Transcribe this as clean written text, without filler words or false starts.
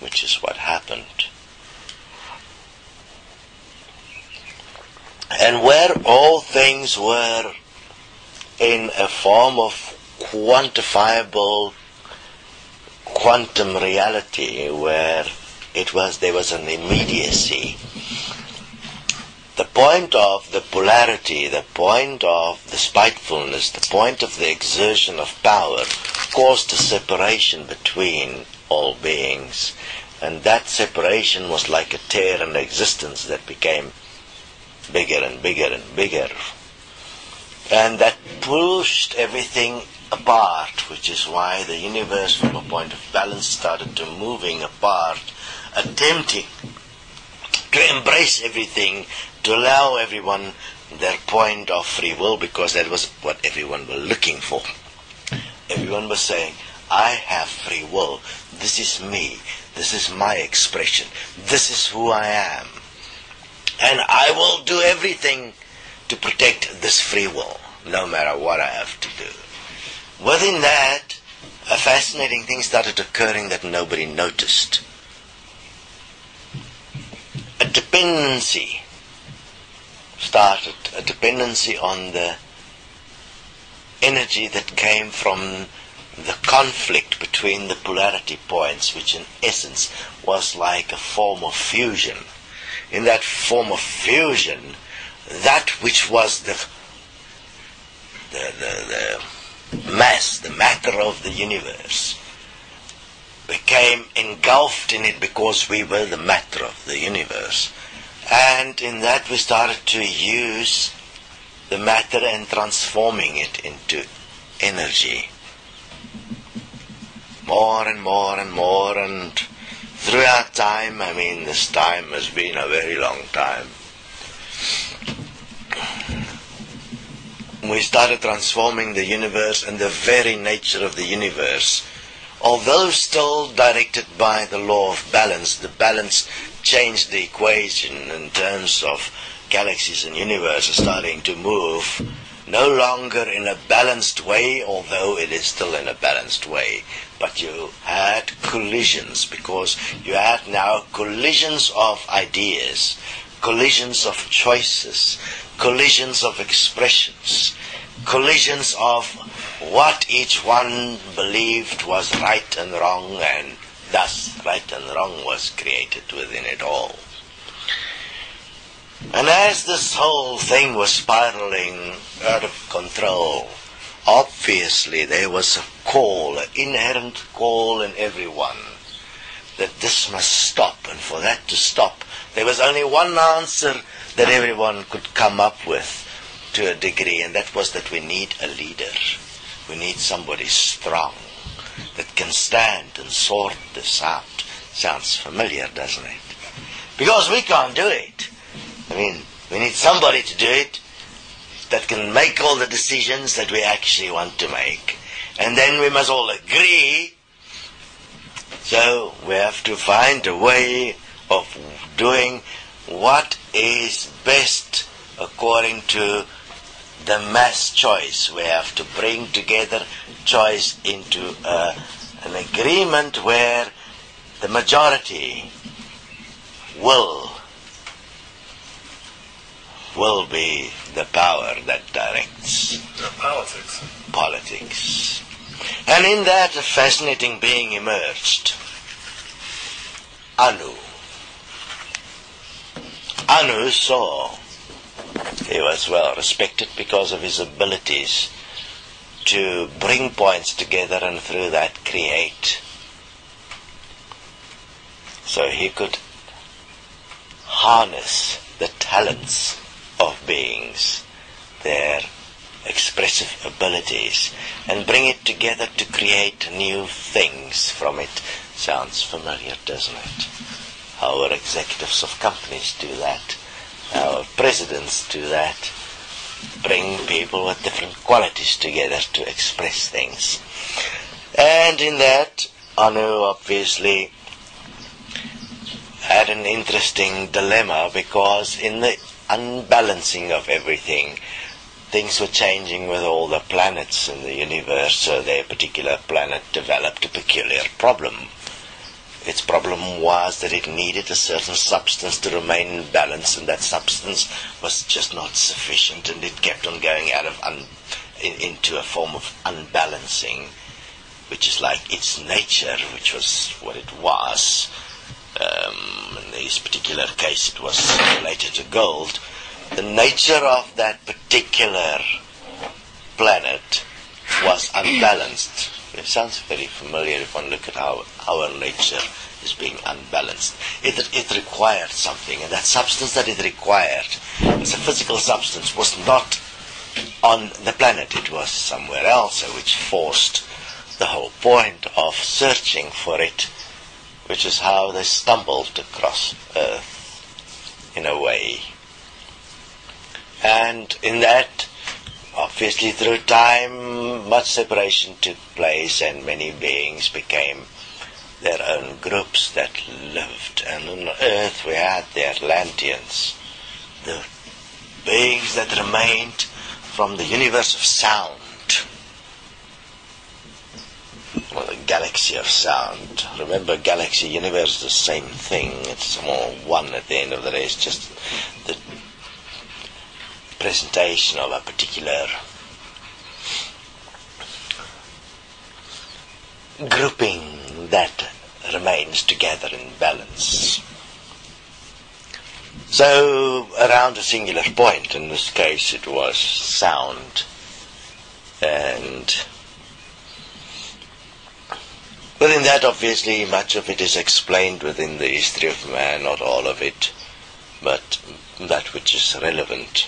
which is what happened. And where all things were in a form of quantifiable quantum reality, where there was an immediacy, the point of the polarity, the point of the spitefulness, the point of the exertion of power caused a separation between all beings. And that separation was like a tear in existence that became bigger and bigger and bigger. And that pushed everything apart, which is why the universe from a point of balance started to moving apart, attempting to embrace everything, to allow everyone their point of free will, because that was what everyone was looking for. Everyone was saying, I have free will, this is me, this is my expression, this is who I am, and I will do everything to protect this free will, no matter what I have to do. Within that, a fascinating thing started occurring that nobody noticed. A dependency started, a dependency on the energy that came from the conflict between the polarity points, which in essence was like a form of fusion. In that form of fusion, that which was the mass, the matter of the universe, became engulfed in it because we were the matter of the universe. And in that we started to use the matter and transforming it into energy. More and more and more, and throughout time, I mean, this time has been a very long time, we started transforming the universe and the very nature of the universe. Although still directed by the law of balance, the balance changed the equation in terms of galaxies and universes starting to move, no longer in a balanced way, although it is still in a balanced way. But you had collisions, because you had now collisions of ideas, collisions of choices, collisions of expressions, collisions of what each one believed was right and wrong, and thus right and wrong was created within it all. And as this whole thing was spiraling out of control, obviously there was a call, an inherent call in everyone, that this must stop. And for that to stop, there was only one answer that everyone could come up with to a degree, and that was that we need a leader. We need somebody strong that can stand and sort this out. Sounds familiar, doesn't it? Because we can't do it. I mean, we need somebody to do it that can make all the decisions that we actually want to make. And then we must all agree. So we have to find a way of doing what is best according to the mass choice. We have to bring together choice into an agreement where the majority will be the power that directs politics. And in that, a fascinating being emerged. Anu. Anu saw. He was well respected because of his abilities to bring points together and through that create. So he could harness the talents of beings, their expressive abilities, and bring it together to create new things from it. Sounds familiar, doesn't it? Our executives of companies do that. Our presidents do that. Bring people with different qualities together to express things. And in that, Anu obviously had an interesting dilemma, because in the unbalancing of everything, things were changing with all the planets in the universe, so their particular planet developed a peculiar problem. Its problem was that it needed a certain substance to remain in balance, and that substance was just not sufficient, and it kept on going out of into a form of unbalancing, which is like its nature, which was what it was. In this particular case, it was related to gold. The nature of that particular planet was unbalanced. It sounds very familiar if one look at how our nature is being unbalanced. It required something, and that substance that it required, as a physical substance, was not on the planet. It was somewhere else, which forced the whole point of searching for it, which is how they stumbled across Earth, in a way. And in that, obviously through time, much separation took place, and many beings became their own groups that lived. And on Earth we had the Atlanteans, the beings that remained from the universe of sound, or the galaxy of sound. Remember, galaxy, universe is the same thing. It's all one at the end of the day. It's just the presentation of a particular grouping that remains together in balance. So, around a singular point, in this case it was sound, and within that, obviously, much of it is explained within the history of man, not all of it, but that which is relevant.